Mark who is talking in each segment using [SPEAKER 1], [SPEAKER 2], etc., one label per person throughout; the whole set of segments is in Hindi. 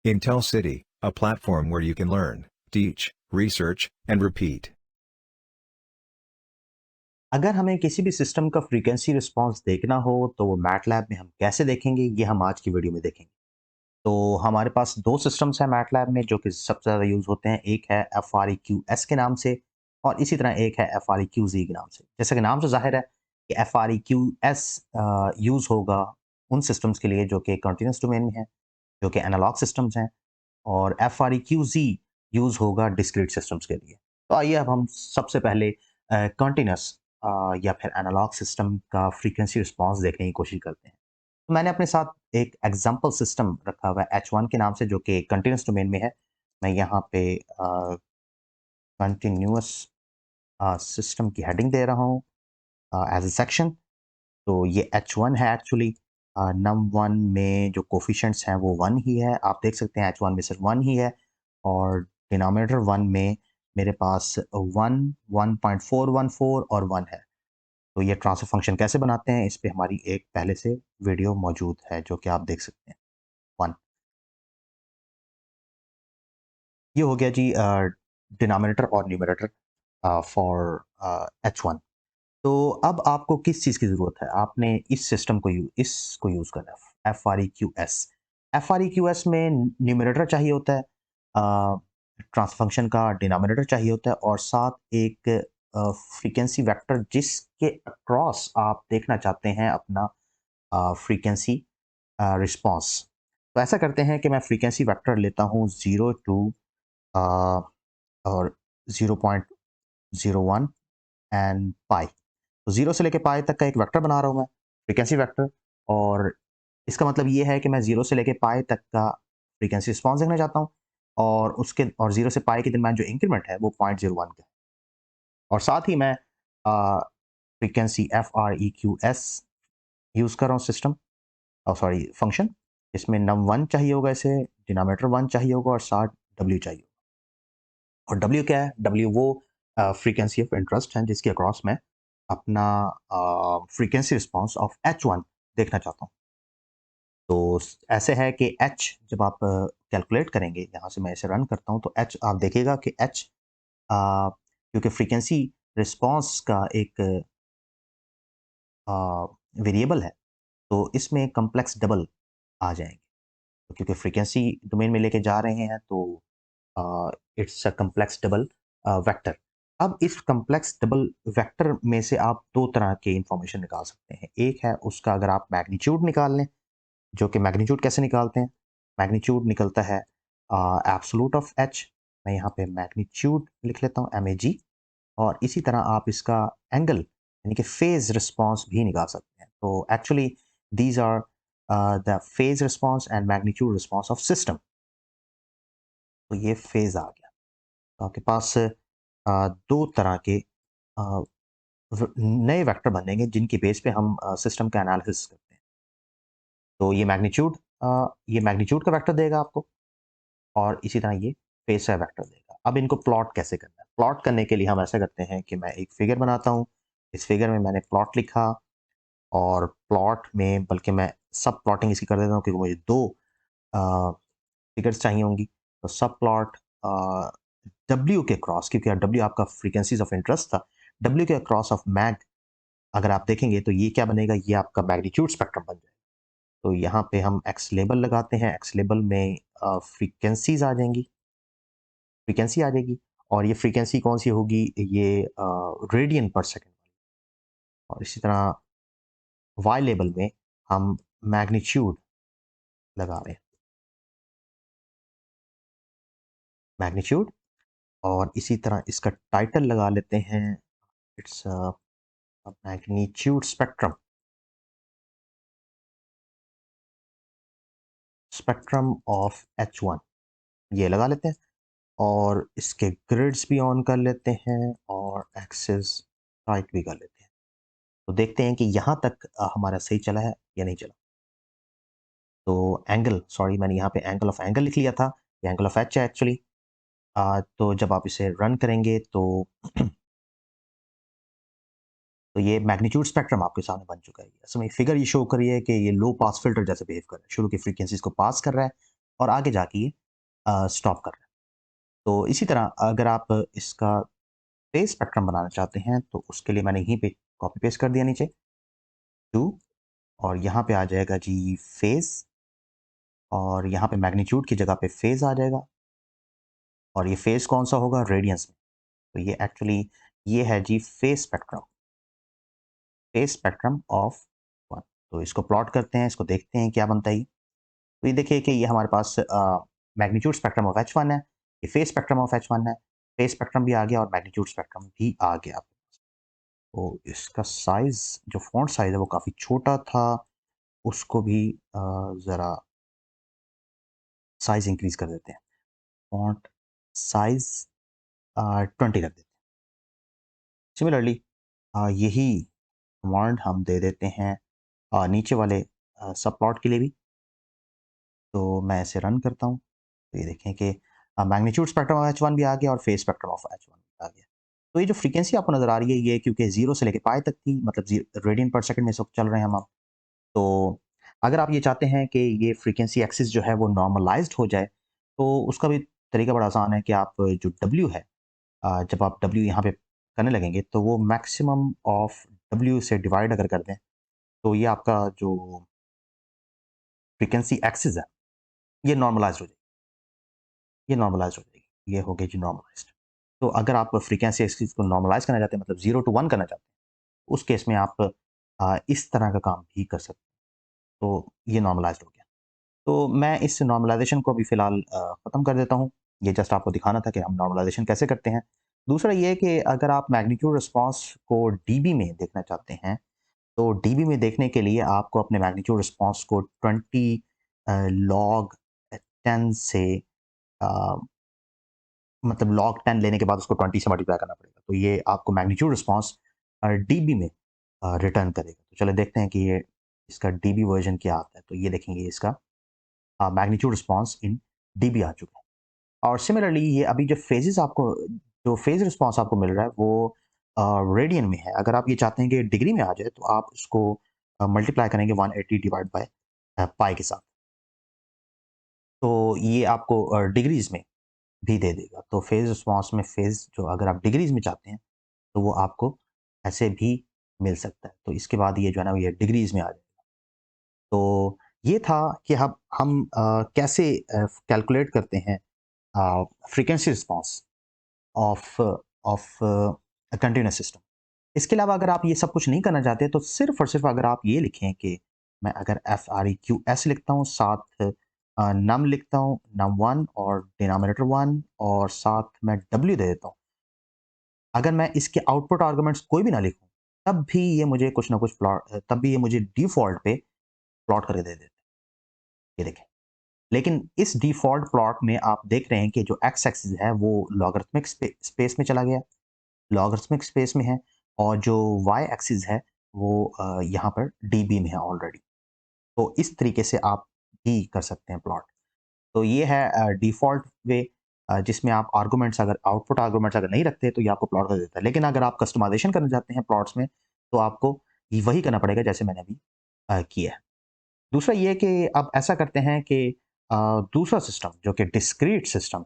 [SPEAKER 1] Intel City, a platform where you can learn, teach, research, and repeat.
[SPEAKER 2] अगर हमें किसी भी सिस्टम का फ्रीक्वेंसी रिस्पांस देखना हो तो वो मैटलैब में हम कैसे देखेंगे ये हम आज की वीडियो में देखेंगे। तो हमारे पास दो सिस्टम्स हैं मैटलैब में जो कि सबसे ज़्यादा यूज़ होते हैं। एक है FREQS के नाम से और इसी तरह एक है FREQZ के नाम से। जैसा कि नाम से ज़ाहिर है कि FREQS यूज़ होगा उन सिस्टम्स के लिए जो कि कंटीन्यूअस डोमेन में है, जो कि एनालॉग सिस्टम्स हैं, और FREQZ यूज़ होगा डिस्क्रीट सिस्टम्स के लिए। तो आइए अब हम सबसे पहले कंटीन्यूअस या फिर एनालॉग सिस्टम का फ्रीक्वेंसी रिस्पांस देखने की कोशिश करते हैं। तो मैंने अपने साथ एक एग्जांपल सिस्टम रखा हुआ है H1 के नाम से जो कि कंटीन्यूअस डोमेन में है। मैं यहाँ पे कंटीन्यूअस सिस्टम की हेडिंग दे रहा हूँ एज अ सेक्शन। तो ये H1 है एक्चुअली। num1 में जो कोफिशिएंट्स हैं वो 1 ही है। आप देख सकते हैं H1 में सिर्फ 1 ही है और डिनोमिनेटर 1 में मेरे पास 1, 1.414 और 1 है। तो ये ट्रांसफर फंक्शन कैसे बनाते हैं इस पे हमारी एक पहले से वीडियो मौजूद है जो कि आप देख सकते हैं। 1 ये हो गया जी डिनोमिनेटर और न्यूमरेटर फॉर H1। तो अब आपको किस चीज़ की ज़रूरत है? आपने इस सिस्टम को इसको यूज़ करना है FREQS। FREQS में न्यूमरेटर चाहिए होता है, ट्रांसफर फंक्शन का डिनोमिनेटर चाहिए होता है और साथ एक फ्रीक्वेंसी वेक्टर जिसके अक्रॉस आप देखना चाहते हैं अपना फ्रीक्वेंसी रिस्पॉन्स। तो ऐसा करते हैं कि मैं फ्रीक्वेंसी वेक्टर लेता हूँ 0 टू और 0.01 एंड पाई। तो 0 से लेके पाई तक का एक वेक्टर बना रहा हूँ मैं, फ्रीक्वेंसी वेक्टर। और इसका मतलब ये है कि मैं 0 से लेके पाई तक का फ्रीक्वेंसी रिस्पॉन्स देखना चाहता हूँ और 0 से पाई के दरमियान जो इंक्रीमेंट है वो 0.01 का है। और साथ ही मैं फ्रीक्वेंसी FREQS यूज़ कर रहा हूँ सिस्टम सॉरी फंक्शन। इसमें num1 चाहिए होगा, इसे डिनोमिनेटर 1 चाहिए होगा और साथ W चाहिए। और W क्या है? W वो फ्रीक्वेंसी ऑफ इंटरेस्ट है जिसके अक्रॉस मैं अपना फ्रीक्वेंसी रिस्पांस ऑफ H1 देखना चाहता हूँ। तो ऐसे है कि H जब आप कैलकुलेट करेंगे, यहाँ से मैं इसे रन करता हूँ तो H आप देखिएगा कि H क्योंकि फ्रीक्वेंसी रिस्पांस का एक वेरिएबल है तो इसमें कम्प्लेक्स डबल आ जाएंगे। तो क्योंकि फ्रीक्वेंसी डोमेन में लेके जा रहे हैं तो it's a complex double vector. अब इस कम्प्लेक्स डबल वेक्टर में से आप दो तरह के इंफॉर्मेशन निकाल सकते हैं। एक है उसका अगर आप मैग्नीट्यूड निकाल लें, जो कि मैग्नीट्यूड कैसे निकालते हैं? मैग्नीट्यूड निकलता है एब्सोल्यूट ऑफ एच। मैं यहाँ पे मैग्नीट्यूड लिख लेता हूँ MAG। और इसी तरह आप इसका एंगल यानी कि फेज रिस्पांस भी निकाल सकते हैं। तो actually these are the phase response and magnitude response of system. तो ये फेज आ गया। तो आपके पास दो तरह के नए वेक्टर बनेंगे जिनकी बेस पे हम सिस्टम का एनालिसिस करते हैं। तो ये मैग्नीट्यूड का वेक्टर देगा आपको और इसी तरह ये फेज का वेक्टर देगा। अब इनको प्लॉट कैसे करना है? प्लॉट करने के लिए हम ऐसा करते हैं कि मैं एक फिगर बनाता हूँ। इस फिगर में मैंने प्लॉट लिखा और प्लॉट में बल्कि मैं सब प्लॉटिंग इसकी कर देता हूँ क्योंकि मुझे दो फिगर्स चाहिए होंगी। तो सब प्लॉट W के क्रॉस, क्योंकि W आपका फ्रीक्वेंसीज ऑफ इंटरेस्ट था, W के क्रॉस ऑफ मैग अगर आप देखेंगे तो ये क्या बनेगा? ये आपका मैग्नीट्यूड स्पेक्ट्रम बन जाएगा। तो यहाँ पे हम एक्स लेबल लगाते हैं। एक्स लेबल में फ्रीक्वेंसीज आ जाएंगी, फ्रीक्वेंसी आ जाएगी और ये फ्रीक्वेंसी कौन सी होगी? ये रेडियन पर सेकेंड। और इसी तरह वाई लेबल में हम मैग्नीट्यूड लगा रहे हैं, मैग्नीट्यूड। और इसी तरह इसका टाइटल लगा लेते हैं, its magnitude spectrum, spectrum of H1 ये लगा लेते हैं। और इसके ग्रिड्स भी ऑन कर लेते हैं और एक्सेस राइट भी कर लेते हैं। तो देखते हैं कि यहाँ तक हमारा सही चला है या नहीं चला। तो एंगल, सॉरी मैंने यहाँ पे एंगल ऑफ एंगल लिख लिया था, ये एंगल ऑफ H है एक्चुअली। तो जब आप इसे रन करेंगे तो तो ये मैग्नीट्यूड स्पेक्ट्रम आपके सामने बन चुका है। इसमें फिगर ये शो कर रही है कि ये लो पास फिल्टर जैसे बिहेव कर रहा है, शुरू की फ्रीक्वेंसीज को पास कर रहा है और आगे जाके ये स्टॉप कर रहा है। तो इसी तरह अगर आप इसका फेज़ स्पेक्ट्रम बनाना चाहते हैं, तो उसके लिए मैंने यहीं पे कॉपी पेस्ट कर दिया नीचे 2 और यहाँ पे आ जाएगा जी फेज़ और यहाँ पे मैग्नीट्यूड की जगह पे फेज़ आ जाएगा और ये फेज़ कौन-सा होगा? रेडियंस में। तो ये एक्चुअली ये है जी फेज़ स्पेक्ट्रम ऑफ 1। तो इसको प्लॉट करते हैं, इसको देखते हैं क्या बनता है ये। तो ये देखिए कि ये हमारे पास मैग्नीट्यूड स्पेक्ट्रम ऑफ H1 है, ये फेज़ स्पेक्ट्रम ऑफ H1 है, फेज़ स्पेक्ट्रम भी आ गया और मैग्नीट्यूड स्पेक्ट्रम भी आ गया। तो इसका साइज़ जो फ़ॉन्ट साइज़ है वो काफ़ी छोटा था, उसको भी ज़रा साइज़ इंक्रीज़ कर देते हैं। फ़ॉन्ट साइज़ 20 रख देते हैं। सिमिलरली यही कमांड हम दे देते हैं नीचे वाले सब प्लॉट के लिए भी। तो मैं इसे रन करता हूँ, तो ये देखें कि मैग्नीट्यूड स्पेक्ट्रम ऑफ H1 भी आ गया और फेज़ स्पेक्ट्रम ऑफ H1 भी आ गया। तो ये जो फ्रीक्वेंसी आपको नज़र आ रही है, ये क्योंकि 0 से लेके पाई तक थी, मतलब रेडियन पर सेकंड में इस वक़्त चल रहे हैं हम अब। तो अगर आप ये चाहते हैं कि ये फ्रीक्वेंसी एक्सिस जो है वो नॉर्मलाइज़्ड हो जाए, तो उसका भी तरीका बड़ा आसान है कि आप जो W है जब आप W यहाँ पे करने लगेंगे, तो वो मैक्सिमम ऑफ W से डिवाइड अगर कर दें, तो ये आपका जो फ्रीक्वेंसी एक्सिस है, ये नॉर्मलाइज़्ड हो जाएगी। ये नॉर्मलाइज़्ड हो जाएगी। ये हो गई जी नॉर्मलाइज़्ड। तो अगर आप फ्रीक्वेंसी एक्सिस को नॉर्मलाइज़ करना चाहते हैं, मतलब 0 टू 1 करना चाहते हैं, उस केस में आप इस तरह का काम भी कर सकते हैं। तो ये नॉर्मलाइज़्ड हो गया। तो मैं इस नॉर्मलाइज़ेशन को अभी फ़िलहाल ख़त्म कर देता हूँ। ये जस्ट आपको दिखाना था कि हम नॉर्मलाइज़ेशन कैसे करते हैं। दूसरा ये है कि अगर आप मैग्नीट्यूड रिस्पॉन्स को डीबी में देखना चाहते हैं, तो डीबी में देखने के लिए आपको अपने मैग्नीट्यूड रिस्पॉन्स को 20 लॉग 10 से अ, मतलब लॉग 10 लेने के बाद उसको 20 से मल्टीप्लाई करना पड़ेगा। तो ये आपको मैग्नीट्यूड रिस्पॉन्स डीबी में रिटर्न करेगा। तो चलिए देखते हैं कि ये इसका डीबी वर्ज़न क्या आता है। तो ये देखेंगे इसका मैग्नीट्यूड रिस्पॉन्स इन डीबी आ चुका है। और सिमिलरली ये अभी जो फेज़ रिस्पॉन्स आपको मिल रहा है वो रेडियन में है। अगर आप ये चाहते हैं कि डिग्री में आ जाए, तो आप इसको मल्टीप्लाई करेंगे 180 डिवाइड बाय पाई के साथ। तो ये आपको डिग्रीज़ में भी दे देगा। तो फेज़ रिस्पॉन्स में फेज़ जो अगर आप डिग्रीज़ में चाहते हैं, तो वो आपको ऐसे भी मिल सकता है। तो इसके बाद ये जो है ना, ये डिग्रीज़ में आ जाएगा। तो ये था कि हम कैसे कैलकुलेट करते हैं frequency response of of a continuous system. इसके अलावा अगर आप ये सब कुछ नहीं करना चाहते, तो सिर्फ़ और सिर्फ़ अगर आप ये लिखें कि मैं अगर FREQS लिखता हूँ, साथ नम लिखता हूँ, num1 और डिनोमिनेटर 1 और साथ मैं W दे देता हूँ। अगर मैं इसके आउटपुट आर्गुमेंट्स कोई भी ना लिखूँ, तब भी ये मुझे कुछ ना कुछ तब भी ये मुझे डिफ़ॉल्ट पे प्लॉट करके दे देते हैं। ये देखें। लेकिन इस डिफ़ॉल्ट प्लॉट में आप देख रहे हैं कि जो एक्स एक्सिस है वो लॉगरिथमिक स्पेस में चला गया, लॉगरिथमिक स्पेस में है और जो वाई एक्सिस है वो यहाँ पर डीबी में है ऑलरेडी। तो इस तरीके से आप भी कर सकते हैं प्लॉट। तो ये है डिफ़ॉल्ट वे जिसमें आप आर्गुमेंट्स अगर आउटपुट आर्गुमेंट्स अगर नहीं रखते, तो ये आपको प्लॉट कर देता है। लेकिन अगर आप कस्टमाइज़ेशन करना चाहते हैं प्लॉट्स में, तो आपको ये वही करना पड़ेगा जैसे मैंने अभी किया है। दूसरा ये कि अब ऐसा करते हैं कि अ, दूसरा सिस्टम जो कि डिस्क्रीट सिस्टम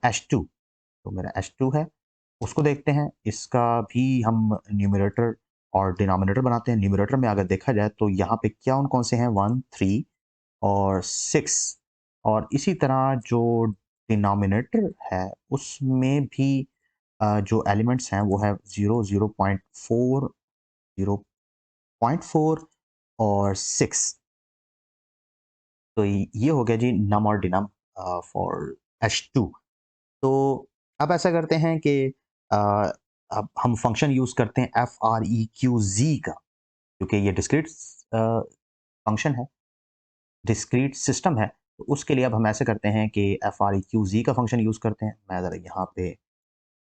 [SPEAKER 2] H2, तो मेरा H2 है, उसको देखते हैं। इसका भी हम न्यूमरेटर और डिनोमिनेटर बनाते हैं। न्यूमरेटर में अगर देखा जाए, तो यहाँ पे क्या कौन से हैं 1, 3 और 6 और इसी तरह जो डिनोमिनेटर है उसमें भी जो एलिमेंट्स हैं वो है 0, 0.4, 0.4 और 6। तो ये हो गया जी नम और डिनम फॉर H2। तो अब ऐसा करते हैं कि अ, अब हम फंक्शन यूज़ करते हैं FREQZ का, क्योंकि ये डिस्क्रीट फंक्शन है, डिस्क्रीट सिस्टम है। तो उसके लिए अब हम ऐसे करते हैं कि FREQZ का फंक्शन यूज़ करते हैं। मैं ज़रा यहाँ पे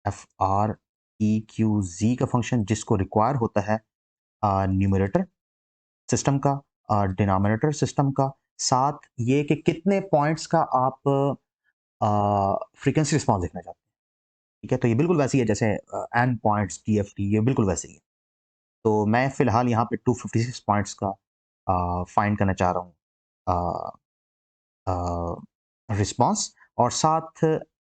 [SPEAKER 2] FREQZ का फंक्शन जिसको रिक्वायर होता है न्यूमरेटर सिस्टम का, डिनोमिनेटर सिस्टम का, साथ ये कि कितने पॉइंट्स का आप फ्रीक्वेंसी रिस्पॉन्स देखना चाहते हैं। ठीक है, तो ये बिल्कुल वैसे ही है जैसे एन पॉइंट्स TFT, ये बिल्कुल वैसे ही है। तो मैं फ़िलहाल यहाँ पे 256 पॉइंट्स का फाइंड करना चाह रहा हूँ। रिस्पॉन्स और साथ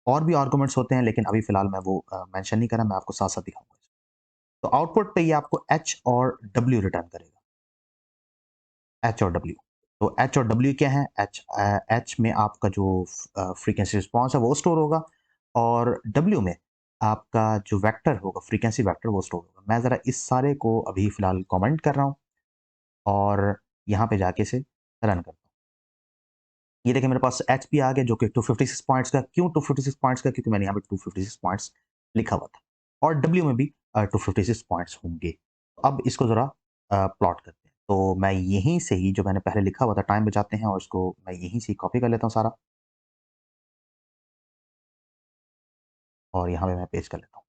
[SPEAKER 2] और भी आर्गुमेंट्स होते हैं, लेकिन अभी फ़िलहाल मैं वो मेंशन नहीं कर रहा, मैं आपको साथ-साथ दिखाऊँगा। तो आउटपुट पे ये आपको एच और डब्ल्यू रिटर्न करेगा, एच और डब्ल्यू। तो एच और डब्ल्यू क्या है? एच में आपका जो फ्रीक्वेंसी रिस्पॉन्स है वो स्टोर होगा और डब्ल्यू में आपका जो वेक्टर होगा, फ्रीक्वेंसी वेक्टर वो स्टोर होगा। मैं ज़रा इस सारे को अभी फ़िलहाल कमेंट कर रहा हूँ और यहाँ पे जाके इसे रन करता हूँ। ये देखिए मेरे पास एचपी आ गया जो कि 256 पॉइंट्स का। क्यों 256 पॉइंट्स का? क्योंकि मैंने यहाँ पे 256 पॉइंट्स लिखा हुआ था और डब्ल्यू में भी 256 पॉइंट्स होंगे। अब इसको ज़रा प्लॉट करते हैं। तो मैं यहीं से ही जो मैंने पहले लिखा हुआ था, टाइम बचाते हैं और इसको मैं यहीं से ही कॉपी कर लेता हूँ सारा और यहाँ पे मैं पेस्ट कर लेता हूँ।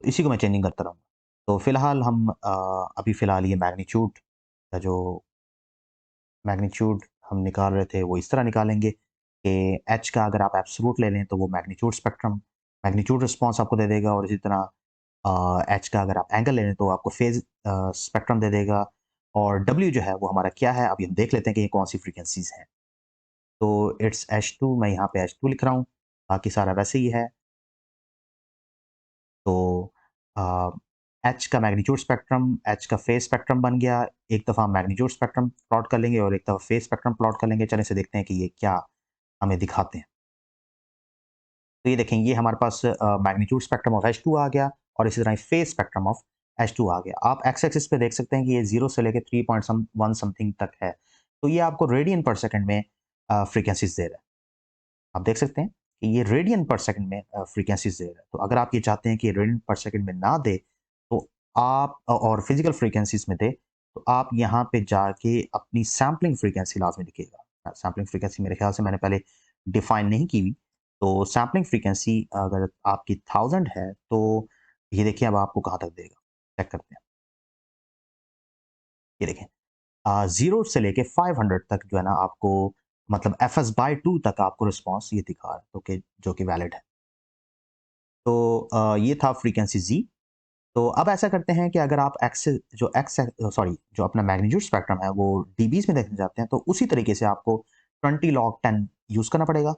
[SPEAKER 2] इसी को मैं चेंजिंग करता रहूँगा। तो फिलहाल हम अभी फ़िलहाल ये मैग्नीट्यूड का जो मैग्नीट्यूड हम निकाल रहे थे वो इस तरह निकालेंगे कि एच का अगर आप एब्सोल्यूट ले लें तो वो मैग्नीट्यूड स्पेक्ट्रम मैग्नीट्यूड रिस्पॉन्स आपको दे देगा और इसी तरह एच का अगर आप एंगल ले लें तो आपको फेज स्पेक्ट्रम दे देगा और डब्ल्यू जो है वो हमारा क्या है, अभी हम देख लेते हैं कि ये कौन सी फ्रीक्वेंसीज हैं। तो इट्स एच टू, मैं यहाँ पे एच टू लिख रहा हूँ, बाकी सारा वैसे ही है। तो एच का मैग्नीट्यूड स्पेक्ट्रम, एच का फेज स्पेक्ट्रम बन गया। एक दफ़ा हम मैग्नीट्यूड स्पेक्ट्रम प्लॉट कर लेंगे और एक दफ़ा फेज स्पेक्ट्रम प्लॉट कर लेंगे। चलें इसे देखते हैं कि ये क्या हमें दिखाते हैं। तो ये देखें, ये हमारे पास magnitude spectrum of H two आ गया और इसी तरह phase spectrum of H two आ गया। आप एक्स एक्सिस पे देख सकते हैं कि ये 0 से लेके 3.1 समथिंग तक है। तो ये आपको रेडियन पर सेकंड में फ्रीक्वेंसीज़ दे रहा है। आप देख सकते हैं कि ये रेडियन पर सेकंड में फ्रीक्वेंसीज़ दे रहा है। तो अगर आप ये चाहते हैं कि रेडियन पर सेकंड में ना दे, तो आप और फिज़िकल फ्रीक्वेंसीज़ में दे, तो आप यहाँ पे जाके अपनी सैंपलिंग फ्रीक्वेंसी लाज़मी लिखिएगा। सैंपलिंग फ्रीक्वेंसी मेरे ख़्याल से मैंने पहले डिफ़ाइन नहीं की हुई। तो सैंपलिंग फ्रीक्वेंसी अगर आपकी 1000 है, तो ये देखिए अब आपको कहाँ तक देगा, चेक करते हैं। ये देखें 0 से लेके 500 तक जो है ना आपको मतलब एफएस बाय 2 तक आपको रिस्पॉन्स ये दिखा रहा है, ओके, जो कि वैलिड है। तो ये था फ्रीक्वेंसी ज़ी। तो अब ऐसा करते हैं कि अगर आप जो अपना मैग्नीट्यूड स्पेक्ट्रम है वो डीबीज़ में देखना चाहते हैं, तो उसी तरीके से आपको 20 log 10 यूज़ करना पड़ेगा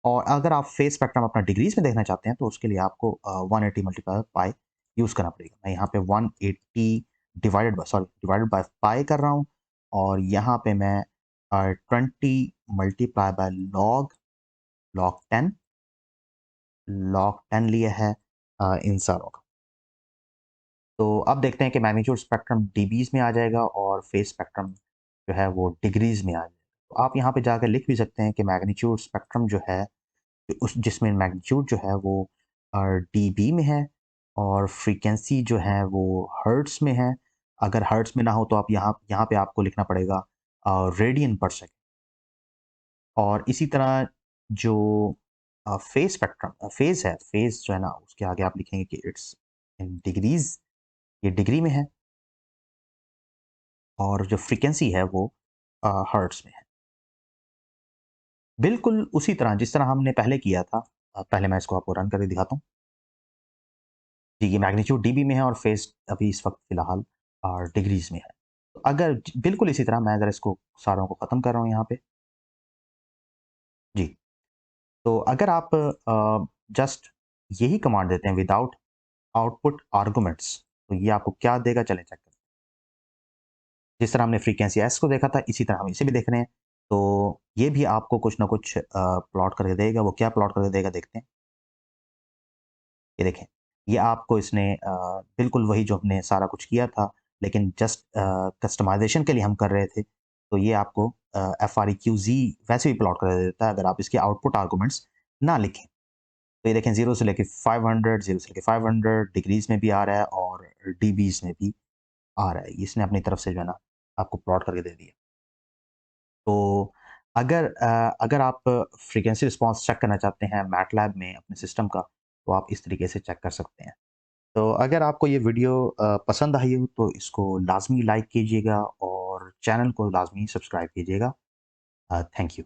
[SPEAKER 2] और अगर आप फेज स्पेक्ट्रम अपना डिग्रीज़ में देखना चाहते हैं, तो उसके लिए आपको 180 मल्टीप्लाई पाई यूज़ करना पड़ेगा। मैं यहाँ पे 180 डिवाइडेड बाय पाई कर रहा हूँ और यहाँ पे मैं 20 मल्टीप्लाई बाय लॉग 10 लिया है इन सारों का। तो अब देखते हैं कि मैग्नीट्यूड स्पेक्ट्रम डीबीज़ में आ जाएगा और फेज स्पेक्ट्रम जो है वो डिग्रीज़ में आ जाएगा। तो आप यहाँ पे जाकर लिख भी सकते हैं कि मैग्नीट्यूड स्पेक्ट्रम जो है उस जिसमें मैग्नीट्यूड जो है वो डीबी में है और फ्रीक्वेंसी जो है वो हर्ट्ज़ में है। अगर हर्ट्ज़ में ना हो तो आप यहाँ यहाँ पे आपको लिखना पड़ेगा रेडियन पर सेकंड और इसी तरह जो फेज स्पेक्ट्रम फेज है, फेज जो है ना उसके आगे आप लिखेंगे कि इट्स इन डिग्रीज़, ये डिग्री में है और जो फ्रीक्वेंसी है वो हर्ट्ज़ में है। बिल्कुल उसी तरह जिस तरह हमने पहले किया था। पहले मैं इसको आपको रन करके दिखाता हूँ। जी, ये मैग्नीट्यूड डीबी में है और फेज़ अभी इस वक़्त फ़िलहाल डिग्रीज़ में है। तो अगर बिल्कुल इसी तरह मैं अगर इसको सारों को ख़त्म कर रहा हूँ यहाँ पे। जी, तो अगर आप जस्ट यही कमांड देते हैं विदाउट आउटपुट आर्गुमेंट्स, तो ये आपको क्या देगा, चलें चेक करते हैं। जिस तरह हमने फ्रीक्वेंसी एस को देखा था, इसी तरह हम इसे भी देख रहे हैं। तो ये भी आपको कुछ ना कुछ प्लॉट करके देगा। वो क्या प्लॉट करके देगा देखते हैं। ये देखें, ये आपको इसने बिल्कुल वही जो हमने सारा कुछ किया था, लेकिन जस्ट कस्टमाइज़ेशन के लिए हम कर रहे थे, तो ये आपको FREQZ वैसे भी प्लॉट कर देता है अगर आप इसके आउटपुट आर्गुमेंट्स ना लिखें। तो ये देखें 0 से लेके 500, 0 से लेके 500 डिग्रीज़ में भी आ रहा है और डीबीज़ में भी आ रहा है। इसने अपनी तरफ से जो है ना आपको प्लॉट करके दे दिया। तो अगर आप फ्रीक्वेंसी रिस्पॉन्स चेक करना चाहते हैं मैटलैब में अपने सिस्टम का, तो आप इस तरीके से चेक कर सकते हैं। तो अगर आपको ये वीडियो पसंद आई हो तो इसको लाज़मी लाइक कीजिएगा और चैनल को लाज़मी सब्सक्राइब कीजिएगा। Thank you.